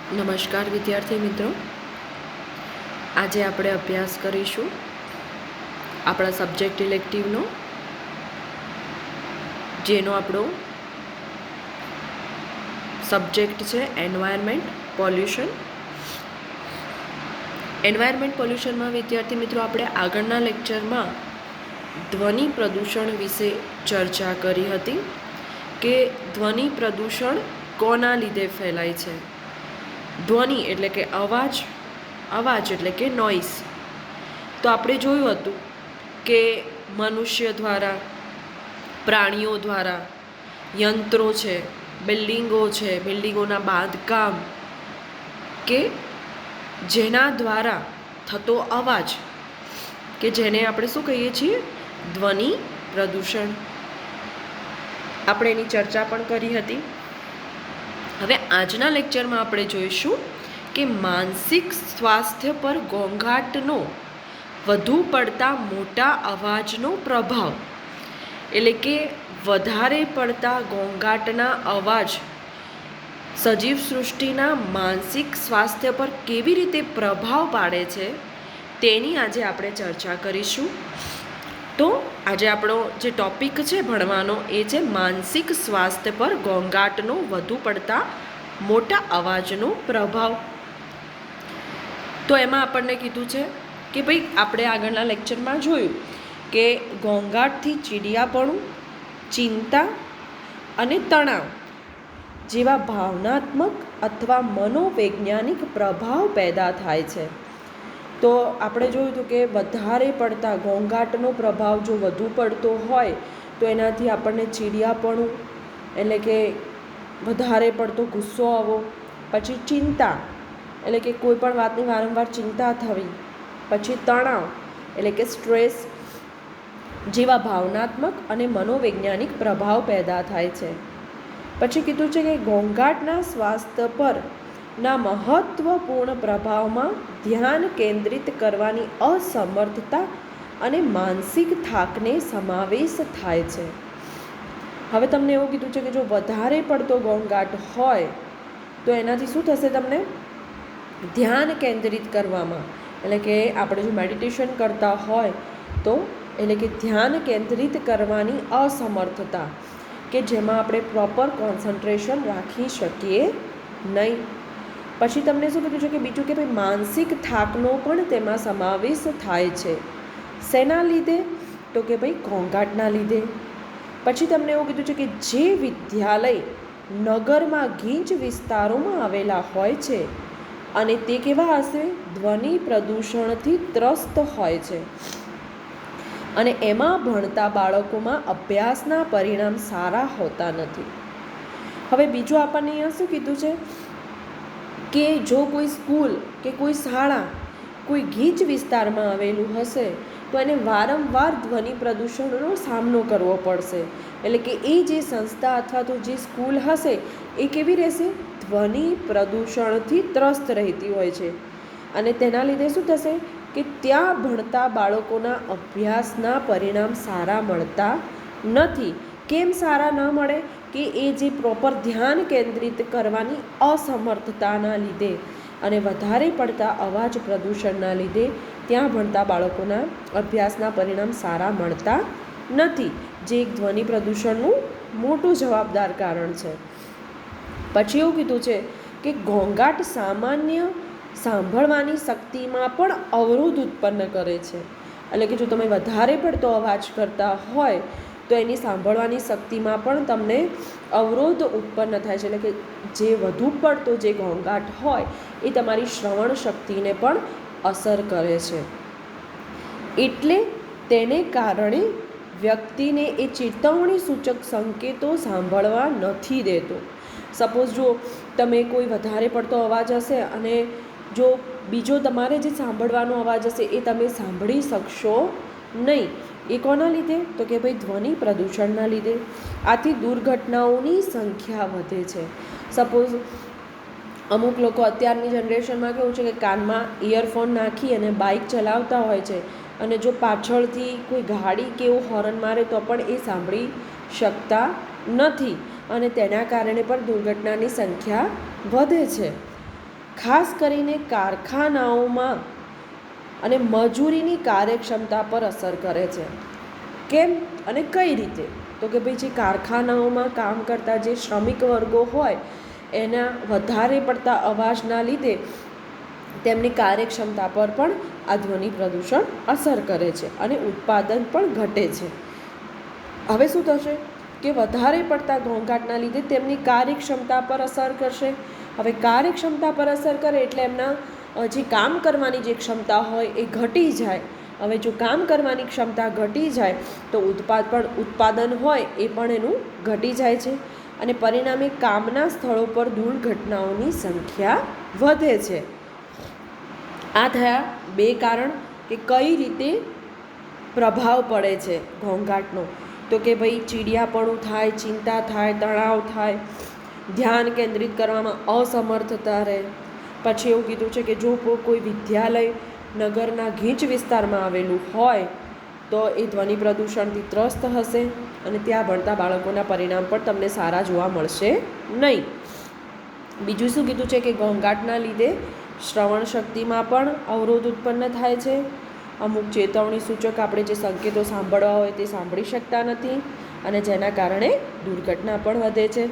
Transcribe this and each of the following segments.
નમસ્કાર વિદ્યાર્થી મિત્રો, આજે આપણે અભ્યાસ કરીશું આપણા સબ્જેક્ટ ઇલેક્ટિવનો, જેનો આપણો સબ્જેક્ટ છે એન્વાયરમેન્ટ પોલ્યુશન. એન્વાયરમેન્ટ પોલ્યુશનમાં વિદ્યાર્થી મિત્રો આપણે આગળના લેક્ચરમાં ધ્વનિ પ્રદૂષણ વિશે ચર્ચા કરી હતી કે ધ્વનિ પ્રદૂષણ કોના લીધે ફેલાય છે. ધ્વનિ એટલે કે અવાજ એટલે કે નોઇસ. તો આપણે જોયું હતું કે મનુષ્ય દ્વારા, પ્રાણીઓ દ્વારા, યંત્રો છે, બિલ્ડિંગો છે, બિલ્ડિંગોના બાંધકામ કે જેના દ્વારા થતો અવાજ કે જેને આપણે શું કહીએ છીએ, ધ્વનિ પ્રદૂષણ. આપણે એની ચર્ચા પણ કરી હતી. હવે આજના લેક્ચરમાં આપણે જોઈશું કે માનસિક સ્વાસ્થ્ય પર ઘોંઘાટનો વધુ પડતા મોટા અવાજનો પ્રભાવ, એટલે કે વધારે પડતા ઘોંઘાટના અવાજ સજીવ સૃષ્ટિના માનસિક સ્વાસ્થ્ય પર કેવી રીતે પ્રભાવ પાડે છે તેની આજે આપણે ચર્ચા કરીશું. તો આજે આપણો જે ટૉપિક છે ભણવાનો એ છે માનસિક સ્વાસ્થ્ય પર ઘોંઘાટનો વધુ પડતા મોટા અવાજનો પ્રભાવ. તો એમાં આપણને કીધું છે કે ભાઈ આપણે આગળના લેક્ચરમાં જોયું કે ઘોંઘાટથી ચીડિયાપણું, ચિંતા અને તણાવ જેવા ભાવનાત્મક અથવા મનોવૈજ્ઞાનિક પ્રભાવ પેદા થાય છે. તો આપણે જોયું હતું કે વધારે પડતા ઘોંઘાટનો પ્રભાવ જો વધુ પડતો હોય તો એનાથી આપણને ચીડિયાપણું એટલે કે વધારે પડતો ગુસ્સો આવવો, પછી ચિંતા એટલે કે કોઈ પણ વાતની વારંવાર ચિંતા થવી, પછી તણાવ એટલે કે સ્ટ્રેસ જેવા ભાવનાત્મક અને મનોવૈજ્ઞાનિક પ્રભાવ પેદા થાય છે. પછી કીધું છે કે ઘોંઘાટના સ્વાસ્થ્ય પર ના મહત્વપૂર્ણ પ્રભાવમાં ધ્યાન કેન્દ્રિત કરવાની અસમર્થતા અને માનસિક થાકને સમાવેશ થાય છે. હવે તમને એવું કીધું છે કે જો વધારે પડતો ઘોંઘાટ હોય તો એનાથી શું થશે, તમને ધ્યાન કેન્દ્રિત કરવામાં, એટલે કે આપણે જો મેડિટેશન કરતા હોય તો એટલે કે ધ્યાન કેન્દ્રિત કરવાની અસમર્થતા કે જેમાં આપણે પ્રોપર કોન્સન્ટ્રેશન રાખી શકીએ નહીં. પછી તમને શું કીધું છે કે બીજું કે ભાઈ માનસિક થાકનો પણ તેમાં સમાવેશ થાય છે. શેના લીધે? તો કે ભાઈ ઘોંઘાટના લીધે. પછી તમને એવું કીધું છે કે જે વિદ્યાલય નગરમાં ગીચ વિસ્તારોમાં આવેલા હોય છે અને તે કેવા હશે, ધ્વનિ પ્રદૂષણથી ત્રસ્ત હોય છે અને એમાં ભણતા બાળકોમાં અભ્યાસના પરિણામ સારા હોતા નથી. હવે બીજું આપણને અહીંયા શું કીધું છે કે જો કોઈ સ્કૂલ કે કોઈ શાળા કોઈ ગીચ વિસ્તારમાં આવેલું હશે તો એને વારંવાર ધ્વનિ પ્રદૂષણનો સામનો કરવો પડશે. એટલે કે એ જે સંસ્થા અથવા તો જે સ્કૂલ હશે એ કેવી રહેશે, ધ્વનિ પ્રદૂષણથી ત્રસ્ત રહેતી હોય છે અને તેના લીધે શું થશે કે ત્યાં ભણતા બાળકોના અભ્યાસના પરિણામ સારા મળતા નથી. કેમ સારા ન મળે? કે એ જે પ્રોપર ધ્યાન કેન્દ્રિત કરવાની અસમર્થતાના લીધે અને વધારે પડતા અવાજ પ્રદૂષણના લીધે ત્યાં ભણતા બાળકોના અભ્યાસના પરિણામ સારા મળતા નથી, જે એક ધ્વનિ પ્રદૂષણનું મોટું જવાબદાર કારણ છે. પછી એવું કીધું છે કે ઘોંઘાટ સામાન્ય સાંભળવાની શક્તિમાં પણ અવરોધ ઉત્પન્ન કરે છે. એટલે કે જો તમે વધારે પડતો અવાજ કરતા હોય તો એની સાંભળવાની શક્તિમાં પણ તમને અવરોધ ઉત્પન્ન થાય છે. એટલે કે જે વધુ પડતો જે ઘોંઘાટ હોય એ તમારી શ્રવણ શક્તિને પણ અસર કરે છે. એટલે તેને કારણે વ્યક્તિને એ ચેતવણી સૂચક સંકેતો સાંભળવા નથી દેતો. સપોઝ જો તમે કોઈ વધારે પડતો અવાજ હશે અને જો બીજો તમારે જે સાંભળવાનો અવાજ હશે એ તમે સાંભળી શકશો નહીં. એ કોના લીધે? તો કે ભાઈ ધ્વનિ પ્રદૂષણના લીધે. આથી દુર્ઘટનાઓની સંખ્યા વધે છે. સપોઝ અમુક લોકો અત્યારની જનરેશનમાં કેવું છે કે કાનમાં ઇયરફોન નાખી અને બાઇક ચલાવતા હોય છે અને જો પાછળથી કોઈ ગાડી કે એવું હોર્ન મારે તો પણ એ સાંભળી શકતા નથી અને તેના કારણે પણ દુર્ઘટનાની સંખ્યા વધે છે. ખાસ કરીને કારખાનાઓમાં અને મજૂરીની કાર્યક્ષમતા પર અસર કરે છે. કેમ અને કઈ રીતે? તો કે ભાઈ જે કારખાનાઓમાં કામ કરતા જે શ્રમિક વર્ગો હોય એના વધારે પડતા અવાજના લીધે તેમની કાર્યક્ષમતા પર પણ આ ધ્વનિ પ્રદૂષણ અસર કરે છે અને ઉત્પાદન પણ ઘટે છે. હવે શું થશે કે વધારે પડતા ઘોંઘાટના લીધે તેમની કાર્યક્ષમતા પર અસર કરશે. હવે કાર્યક્ષમતા પર અસર કરે એટલે એમના જે કામ કરવાની જે ક્ષમતા હોય એ ઘટી જાય. હવે જો કામ કરવાની ક્ષમતા ઘટી જાય તો ઉત્પાદન હોય એ પણ એનું ઘટી જાય છે અને પરિણામે કામના સ્થળો પર દુર્ઘટનાઓની સંખ્યા વધે છે. આ થયા બે કારણ કે કઈ રીતે પ્રભાવ પડે છે ઘોંઘાટનો. તો કે ભાઈ ચીડિયાપણું થાય, ચિંતા થાય, તણાવ થાય, ધ્યાન કેન્દ્રિત કરવામાં અસમર્થતા રહે. પછી એવું કીધું છે કે જો કોઈ વિદ્યાલય નગરના ગીચ વિસ્તારમાં આવેલું હોય તો એ ધ્વનિ પ્રદૂષણથી ત્રસ્ત હશે અને ત્યાં ભણતા બાળકોના પરિણામ પણ તમને સારા જોવા મળશે નહીં. બીજું શું કીધું છે કે ઘોંઘાટના લીધે શ્રવણ શક્તિમાં પણ અવરોધ ઉત્પન્ન થાય છે. અમુક ચેતવણી સૂચક આપણે જે સંકેતો સાંભળવા હોય તે સાંભળી શકતા નથી અને જેના કારણે દુર્ઘટના પણ વધે છે.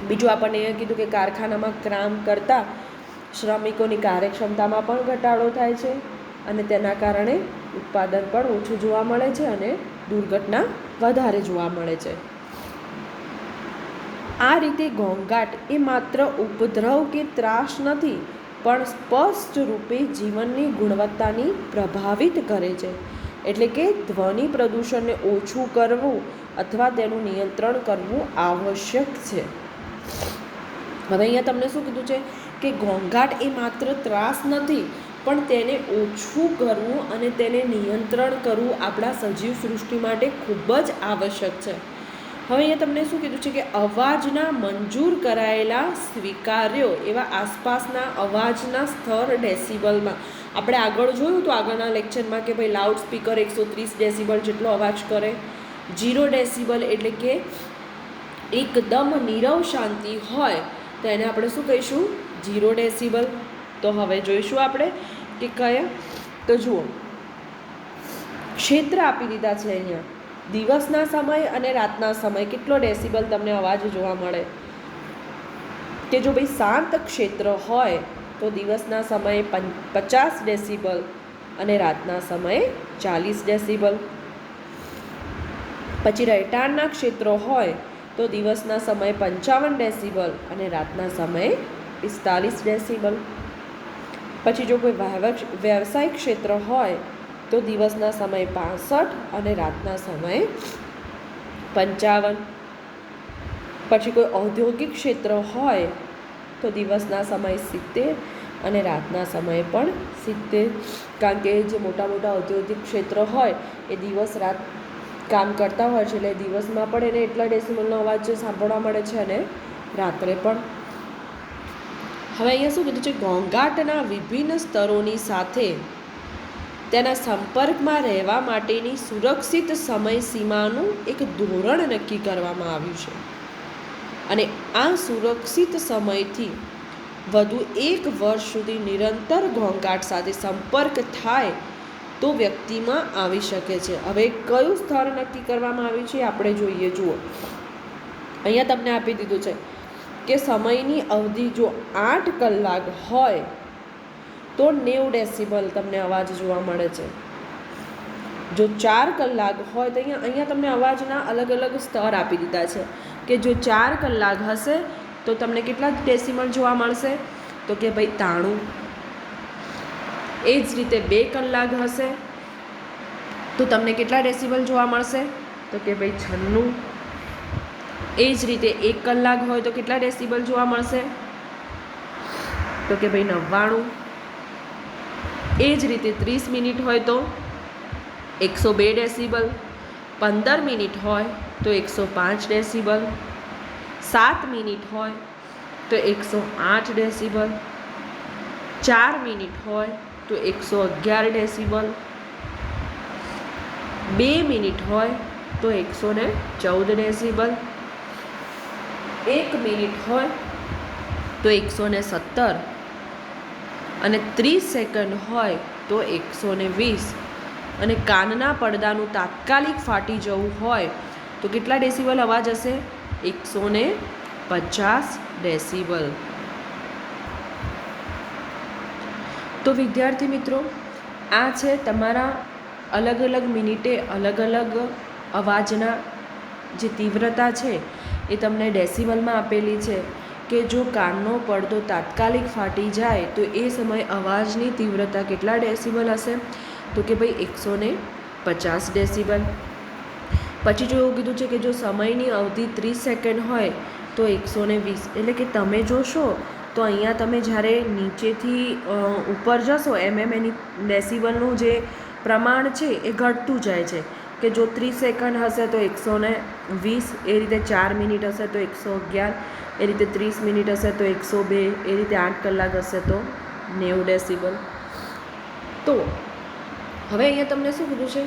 બીજું આપણને એ કીધું કે કારખાનામાં કામ કરતા શ્રમિકોની કાર્યક્ષમતામાં પણ ઘટાડો થાય છે અને તેના કારણે ઉત્પાદન પણ ઓછું જોવા મળે છે અને દુર્ઘટના વધારે જોવા મળે છે. આ રીતે ઘોંઘાટ એ માત્ર ઉપદ્રવ કે ત્રાસ નથી પણ સ્પષ્ટ રૂપે જીવનની ગુણવત્તાની પ્રભાવિત કરે છે. એટલે કે ધ્વનિ પ્રદૂષણને ઓછું કરવું અથવા તેનું નિયંત્રણ કરવું આવશ્યક છે. હવે અહીંયા તમને શું કીધું છે કે ઘોંઘાટ એ માત્ર ત્રાસ નથી પણ તેને ઓછું કરવું અને તેને નિયંત્રણ કરવું આપણા સજીવ સૃષ્ટિ માટે ખૂબ જ આવશ્યક છે. હવે અહીંયા તમને શું કીધું છે કે અવાજના મંજૂર કરાયેલા સ્વીકાર્યો એવા આસપાસના અવાજના સ્તર ડેસિબલમાં આપણે આગળ જોયું તો આગળના લેક્ચરમાં કે ભાઈ લાઉડ સ્પીકર 130 ડેસિબલ જેટલો અવાજ કરે. 0 ડેસિબલ એટલે કે એકદમ નીરવ શાંતિ હોય તો એને આપણે શું કહીશું? 0 ડેસિબલ. તો હવે જોઈશું આપણે કે કયા. તો જુઓ, ક્ષેત્ર આપી દીધા છે અહીંયા. દિવસના સમય અને રાતના સમય કેટલો ડેસિબલ તમને અવાજ જોવા મળે? કે જો ભાઈ શાંત ક્ષેત્ર હોય તો દિવસના સમયે 50 ડેસિબલ અને રાતના સમયે 40 ડેસિબલ. પછી રહેઠાણના ક્ષેત્રો હોય તો દિવસના સમયે 55 ડેસિબલ અને રાતના સમયે 45 ડેસિબલ. પછી જો કોઈ વ્યવસાયિક ક્ષેત્ર હોય તો દિવસના સમયે 65 અને રાતના સમયે 55. પછી કોઈ ઔદ્યોગિક ક્ષેત્ર હોય તો દિવસના સમયે 70 અને રાતના સમયે પણ 70. કારણ કે જે મોટા મોટા ઔદ્યોગિક ક્ષેત્ર હોય એ દિવસ રાત કામ કરતા હોય છે એટલે દિવસમાં પણ એને એટલા ડેસિબલનો અવાજ સાંભળવા મળે છે અને રાત્રે પણ. હવે અહીંયા શું કીધું છે? ઘોંઘાટના વિભિન્ન સ્તરોની સાથે તેના સંપર્કમાં રહેવા માટેની સુરક્ષિત સમય સીમાનું એક ધોરણ નક્કી કરવામાં આવ્યું છે અને આ સુરક્ષિત સમયથી વધુ 1 વર્ષ સુધી નિરંતર ઘોંઘાટ સાથે સંપર્ક થાય તો વ્યક્તિમાં આવી શકે છે. હવે કયું સ્તર નક્કી કરવામાં આવ્યું છે આપણે જોઈએ. જુઓ, અહીંયા તમને આપી દીધું છે કે સમયની અવધિ જો 8 કલાક હોય તો 90 ડેસિબલ તમને અવાજ જોવા મળે છે. જો 4 કલાક હોય તો અહીંયા તમને અવાજના અલગ અલગ સ્તર આપી દીધા છે કે જો 4 કલાક હશે તો તમને કેટલા ડેસિબલ જોવા મળશે? તો કે ભાઈ 93. એ જ રીતે 2 કલાક હશે તો તમને કેટલા ડેસિબલ જોવા મળશે? તો કે ભાઈ 96. એ જ રીતે 1 કલાક હોય તો કેટલા ડેસિબલ જોવા મળશે? તો કે ભાઈ 99. એ જ રીતે 30 મિનિટ હોય તો 102 ડેસિબલ. 15 મિનિટ હોય તો 105 ડેસિબલ. 7 મિનિટ હોય તો 108 ડેસિબલ. 4 મિનિટ હોય તો 111 ડેસિબલ. 2 મિનિટ હોય તો 114 ડેસિબલ. 1 મિનિટ હોય તો 117 અને 30 સેકન્ડ હોય તો 120, અને કાનના પડદાનું તાત્કાલિક ફાટી જવું હોય તો કેટલા ડેસિબલ અવાજ હશે? 150 ડેસિબલ. તો વિદ્યાર્થી મિત્રો, આ છે તમારા અલગ અલગ મિનિટે અલગ અલગ અવાજના જે તીવ્રતા છે એ તમને ડેસિબલમાં આપેલી છે કે જો કાનનો પડદો તાત્કાલિક ફાટી જાય તો એ સમયે અવાજની તીવ્રતા કેટલા ડેસિબલ હશે? તો કે ભાઈ 150 ડેસિબલ. પછી જો એવું કીધું છે કે જો સમયની અવધિ 30 સેકન્ડ હોય તો 120, એટલે કે તમે જોશો તો અહીંયા તમે જ્યારે નીચેથી ઉપર જશો એમ એની ડેસિબલનું જે પ્રમાણ છે એ ઘટતું જાય છે કે જો 30 સેકન્ડ હશે તો 120, એ રીતે 4 મિનિટ હશે તો 111, એ રીતે 30 મિનિટ હશે તો 102, એ રીતે 8 કલાક હશે તો 90 ડેસિબલ. તો હવે અહીંયા તમને શું કીધું છે?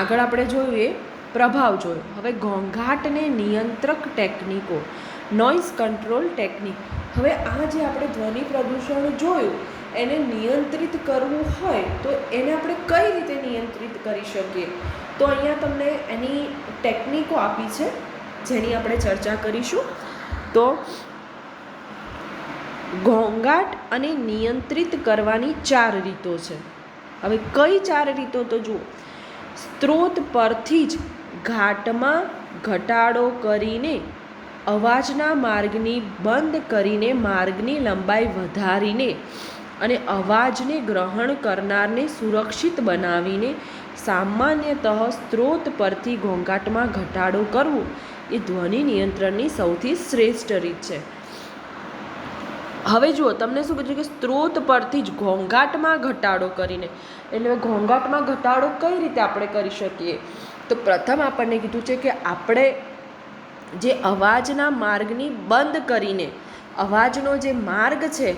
આગળ આપણે જોયું એ પ્રભાવ જોયો. હવે ઘોંઘાટને નિયંત્રક ટેકનિકો, નોઇઝ કંટ્રોલ ટેકનિક. હવે આ જે આપણે ધ્વનિ પ્રદૂષણ જોયું એને નિયંત્રિત કરવું હોય તો એને આપણે કઈ રીતે નિયંત્રિત કરી શકીએ? તો અહીંયા તમને એની ટેકનિકો આપી છે જેની આપણે ચર્ચા કરીશું. તો ઘોંઘાટ અને નિયંત્રિત કરવાની 4 રીતો છે. હવે કઈ 4 રીતો? તો જુઓ, સ્ત્રોત પરથી જ ઘાટમાં ઘટાડો કરીને, અવાજના માર્ગની બંધ કરીને માર્ગની લંબાઈ વધારીને અને અવાજને ગ્રહણ કરનારને સુરક્ષિત બનાવીને સામાન્યતઃ સ્ત્રોત પરથી ઘોંઘાટમાં ઘટાડો કરવો એ ધ્વનિ નિયંત્રણની સૌથી શ્રેષ્ઠ રીત છે. હવે જુઓ, તમને શું કીધું કે સ્ત્રોત પરથી જ ઘોંઘાટમાં ઘટાડો કરીને, એટલે ઘોંઘાટમાં ઘટાડો કઈ રીતે આપણે કરી શકીએ? તો પ્રથમ આપણને કીધું છે કે આપણે જે અવાજના માર્ગની બંધ કરીને, અવાજનો જે માર્ગ છે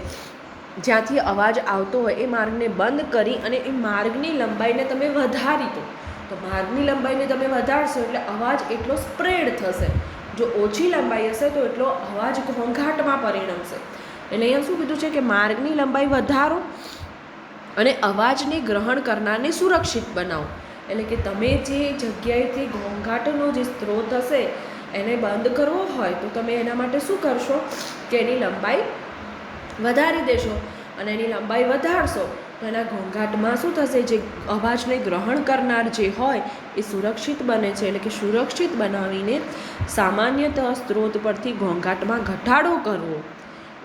જ્યાંથી અવાજ આવતો હોય એ માર્ગને બંધ કરી અને એ માર્ગની લંબાઈને તમે વધારી દો. તો માર્ગની લંબાઈને તમે વધારશો એટલે અવાજ એટલો સ્પ્રેડ થશે. જો ઓછી લંબાઈ હશે તો એટલો અવાજ ઘોંઘાટમાં પરિણમશે. એટલે અહીંયા શું કીધું છે કે માર્ગની લંબાઈ વધારો અને અવાજને ગ્રહણ કરનારને સુરક્ષિત બનાવો. એટલે કે તમે જે જગ્યાએથી ઘોંઘાટનો જે સ્ત્રોત હશે એને બંધ કરવો હોય તો તમે એના માટે શું કરશો કે એની લંબાઈ વધારી દેશો, અને એની લંબાઈ વધારશો તો એના ઘોંઘાટમાં શું થશે? જે અવાજને ગ્રહણ કરનાર જે હોય એ સુરક્ષિત બને છે. એટલે કે સુરક્ષિત બનાવીને સામાન્યતઃ સ્ત્રોત પરથી ઘોંઘાટમાં ઘટાડો કરવો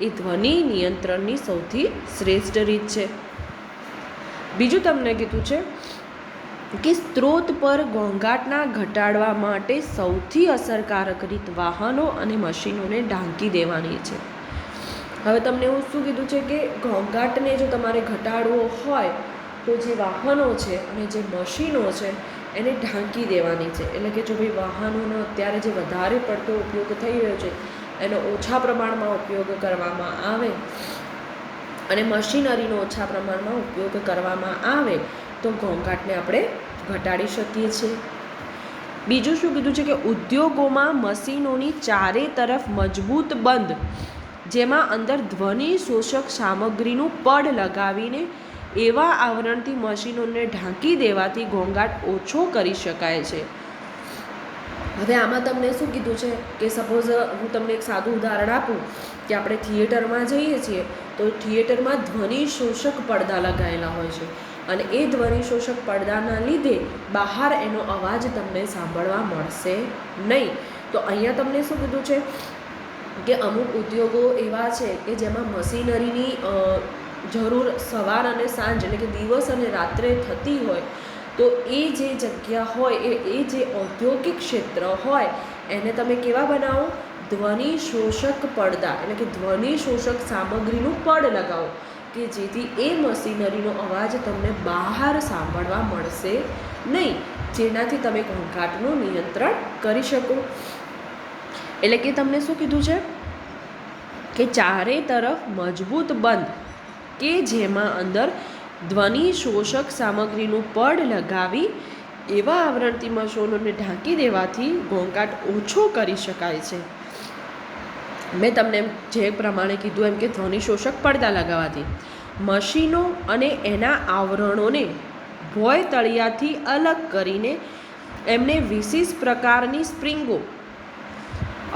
એ ધ્વનિ નિયંત્રણની સૌથી શ્રેષ્ઠ રીત છે. બીજું તમને કીધું છે કે સ્ત્રોત પર ઘોંઘાટના ઘટાડવા માટે સૌથી અસરકારક રીત વાહનો અને મશીનોને ઢાંકી દેવાની છે. હવે તમને એવું શું કીધું છે કે ઘોંઘાટને જો તમારે ઘટાડવો હોય તો જે વાહનો છે અને જે મશીનો છે એને ઢાંકી દેવાની છે. એટલે કે જો ભાઈ વાહનોનો અત્યારે જે વધારે પડતો ઉપયોગ થઈ રહ્યો છે એનો ઓછા પ્રમાણમાં ઉપયોગ કરવામાં આવે અને મશીનરીનો ઓછા પ્રમાણમાં ઉપયોગ કરવામાં આવે તો ઘોંઘાટને આપણે ઘટાડી શકીએ છીએ. બીજું શું કીધું છે કે ઉદ્યોગોમાં મશીનોની ચારે તરફ મજબૂત બંધ, જેમાં અંદર ધ્વનિ શોષક સામગ્રીનું પડ લગાવીને એવા આવરણથી મશીનોને ઢાંકી દેવાથી ઘોંઘાટ ઓછો કરી શકાય છે. હવે આમાં તમને શું કીધું છે કે સપોઝ હું તમને એક સાદું ઉદાહરણ આપું કે આપણે થિયેટરમાં જઈએ છીએ તો થિયેટરમાં ધ્વનિ શોષક પડદા લગાવેલા હોય છે અને એ ધ્વનિ શોષક પડદાના લીધે બહાર એનો અવાજ તમને સાંભળવા મળશે નહીં. તો અહીંયા તમને શું કીધું છે કે અમુક ઉદ્યોગો એવા છે કે જેમાં મશીનરીની જરૂર સવાર અને સાંજ એટલે કે દિવસ અને રાત્રે થતી હોય તો એ જે જગ્યા હોય એ જે ઔદ્યોગિક ક્ષેત્ર હોય એને તમે કેવા બનાવો? ધ્વનિ શોષક પડદા એટલે કે ધ્વનિ શોષક સામગ્રીનું પડ લગાવો કે જેથી એ મશીનરીનો અવાજ તમને બહાર સાંભળવા મળશે નહીં, જેનાથી તમે ઘોંઘાટનું નિયંત્રણ કરી શકો. એટલે કે તમને શું કીધું છે કે ચારે તરફ મજબૂત બંધ કે જેમાં અંદર ધ્વનિ શોષક સામગ્રીનું પડ લગાવી એવા આવરણથી મશીનોને ઢાંકી દેવાથી ઘોંઘાટ ઓછો કરી શકાય છે. મેં તમને જે પ્રમાણે કીધું એમ કે ધ્વનિ શોષક પડદા લગાવવાથી. મશીનો અને એના આવરણોને ભોંય તળિયાથી અલગ કરીને એમને વિશિષ્ટ પ્રકારની સ્પ્રિંગો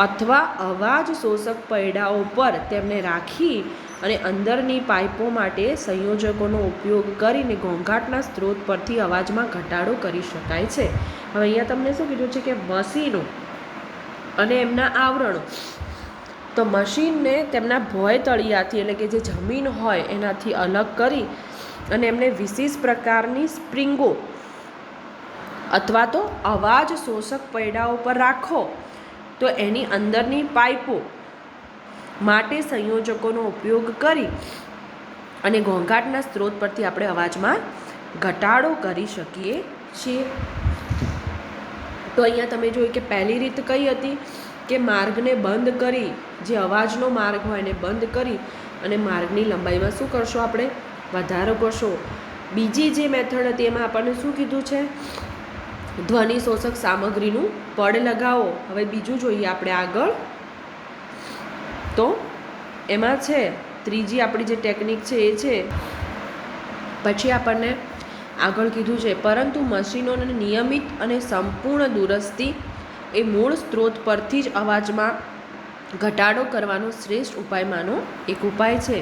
અથવા અવાજ શોષક પૈડાઓ પર તેમને રાખી અને અંદરની પાઇપો માટે સંયોજકોનો ઉપયોગ કરીને ઘોંઘાટના સ્ત્રોત પરથી અવાજમાં ઘટાડો કરી શકાય છે. હવે અહીંયા તમને શું કીધું છે કે મશીનો અને એમના આવરણો. તો મશીનને તેમના ભોંય તળિયાથી એટલે કે જે જમીન હોય એનાથી અલગ કરી અને એમને વિશેષ પ્રકારની સ્પ્રિંગો અથવા તો અવાજ શોષક પૈડાઓ પર રાખો તો એની અંદરની પાઇપો માટે સંયોજકોનો ઉપયોગ કરી અને ઘોંઘાટના સ્ત્રોત પરથી આપણે અવાજમાં ઘટાડો કરી શકીએ છીએ. તો અહીંયા તમે જોયું કે પહેલી રીત કઈ હતી કે માર્ગને બંધ કરી, જે અવાજનો માર્ગ હોય એને બંધ કરી અને માર્ગની લંબાઈમાં શું કરશો, આપણે વધારો કરશો. બીજી જે મેથડ હતી એમાં આપણને શું કીધું છે, ધ્વનિ શોષક સામગ્રીનું પડ લગાવો. હવે બીજું જોઈએ આપણે આગળ. તો એમાં છે ત્રીજી આપણી જે ટેકનિક છે એ છે, પછી આપણને આગળ કીધું છે પરંતુ મશીનોને નિયમિત અને સંપૂર્ણ દુરસ્તી એ મૂળ સ્ત્રોત પરથી જ અવાજમાં ઘટાડો કરવાનો શ્રેષ્ઠ ઉપાયમાંનો એક ઉપાય છે.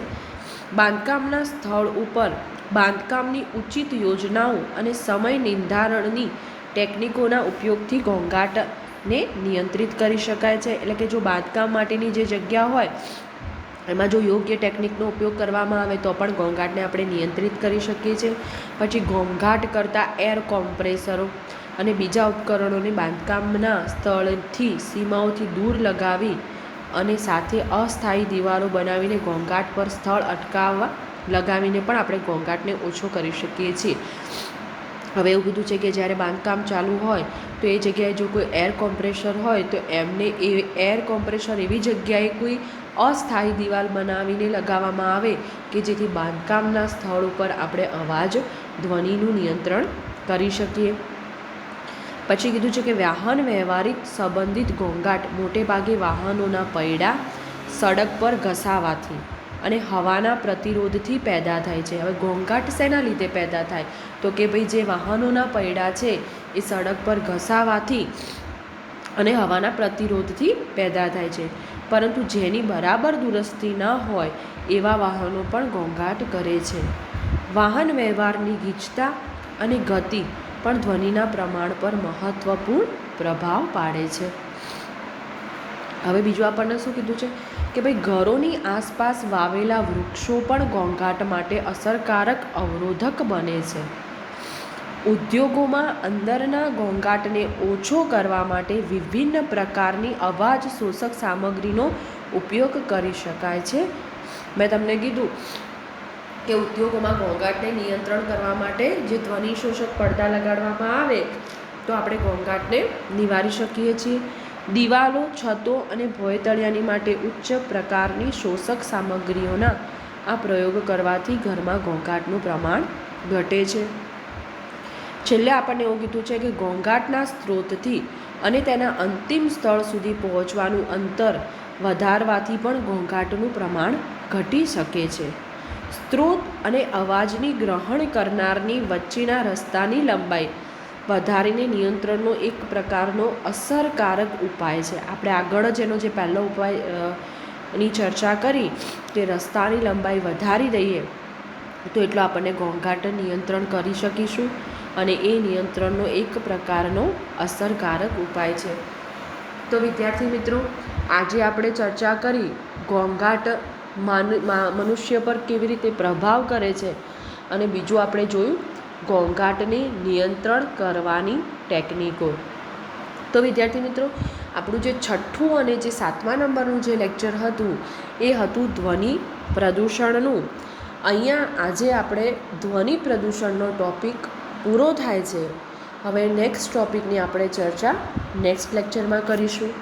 બાંધકામના સ્થળ ઉપર બાંધકામની ઉચિત યોજનાઓ અને સમય નિર્ધારણની ટેકનિકોના ઉપયોગથી ઘોંઘાટને નિયંત્રિત કરી શકાય છે. એટલે કે જો બાંધકામ માટેની જે જગ્યા હોય એમાં જો યોગ્ય ટેકનિકનો ઉપયોગ કરવામાં આવે તો પણ ઘોંઘાટને આપણે નિયંત્રિત કરી શકીએ છીએ. પછી ઘોંઘાટ કરતા એર કોમ્પ્રેસરો અને બીજા ઉપકરણોને બાંધકામના સ્થળથી સીમાઓથી દૂર લગાવી અને સાથે અસ્થાયી દિવાલો બનાવીને ઘોંઘાટ પર સ્થળ અટકાવવા લગાવીને પણ આપણે ઘોંઘાટને ઓછો કરી શકીએ છીએ. હવે એવું કીધું છે કે જ્યારે બાંધકામ ચાલુ હોય તો એ જગ્યાએ જો કોઈ એર કોમ્પ્રેસર હોય તો એમને એ એર કોમ્પ્રેસર એવી જગ્યાએ કોઈ અસ્થાયી દિવાલ બનાવીને લગાવવામાં આવે કે જેથી બાંધકામના સ્થળ ઉપર આપણે અવાજ ધ્વનિનું નિયંત્રણ કરી શકીએ. પછી કીધું છે કે વાહન વ્યવહારિક સંબંધિત ઘોંઘાટ મોટે ભાગે વાહનોના પૈડા સડક પર ઘસાવાથી અને હવાના પ્રતિરોધથી પેદા થાય છે. હવે ઘોંઘાટ શેના લીધે પેદા થાય તો કે ભાઈ જે વાહનોના પૈડા છે એ સડક પર ઘસાવાથી અને હવાના પ્રતિરોધથી પેદા થાય છે. પરંતુ જેની બરાબર દુરસ્તી ન હોય એવા વાહનો પણ ઘોંઘાટ કરે છે. વાહન વ્યવહારની ગીચતા અને ગતિ પણ ધ્વનિના પ્રમાણ પર મહત્વપૂર્ણ પ્રભાવ પાડે છે. હવે બીજું આપણને શું કીધું છે કે ભાઈ ઘરોની આસપાસ વાવેલા વૃક્ષો પણ ઘોંઘાટ માટે અસરકારક અવરોધક બને છે. ઉદ્યોગોમાં અંદરના ઘોંઘાટને ઓછો કરવા માટે વિભિન્ન પ્રકારની અવાજ શોષક સામગ્રીનો ઉપયોગ કરી શકાય છે. મેં તમને કીધું કે ઉદ્યોગોમાં ઘોંઘાટને નિયંત્રણ કરવા માટે જે ધ્વનિ શોષક પડદા લગાડવામાં આવે તો આપણે ઘોંઘાટને નિવારી શકીએ છીએ. દિવાલો, છતો અને ભોંયતળિયાની માટે ઉચ્ચ પ્રકારની શોષક સામગ્રીઓના આ પ્રયોગ કરવાથી ઘરમાં ઘોંઘાટનું પ્રમાણ ઘટે છે. છેલ્લે આપણને એવું કીધું છે કે ઘોંઘાટના સ્ત્રોતથી અને તેના અંતિમ સ્થળ સુધી પહોંચવાનું અંતર વધારવાથી પણ ઘોંઘાટનું પ્રમાણ ઘટી શકે છે. સ્ત્રોત અને અવાજની ગ્રહણ કરનારની વચ્ચેના રસ્તાની લંબાઈ વધારીને નિયંત્રણનો એક પ્રકારનો અસરકારક ઉપાય છે. આપણે આગળ જ એનો જે પહેલો ઉપાયની ચર્ચા કરી કે રસ્તાની લંબાઈ વધારી દઈએ તો એટલો આપણને ઘોંઘાટ નિયંત્રણ કરી શકીશું અને એ નિયંત્રણનો એક પ્રકારનો અસરકારક ઉપાય છે. તો વિદ્યાર્થી મિત્રો, આજે આપણે ચર્ચા કરી ઘોંઘાટ મનુષ્ય પર કેવી રીતે પ્રભાવ કરે છે અને બીજું આપણે જોયું ઘોંઘાટને નિયંત્રણ કરવાની ટેકનિકો. તો વિદ્યાર્થી મિત્રો, આપણું જે 6થું અને જે 7મા નંબરનું જે લેક્ચર હતું એ હતું ધ્વનિ પ્રદૂષણનું. અહીંયા આજે આપણે ધ્વનિ પ્રદૂષણનો ટૉપિક પૂરો થાય છે. હવે નેક્સ્ટ ટૉપિકની આપણે ચર્ચા નેક્સ્ટ લેક્ચરમાં કરીશું.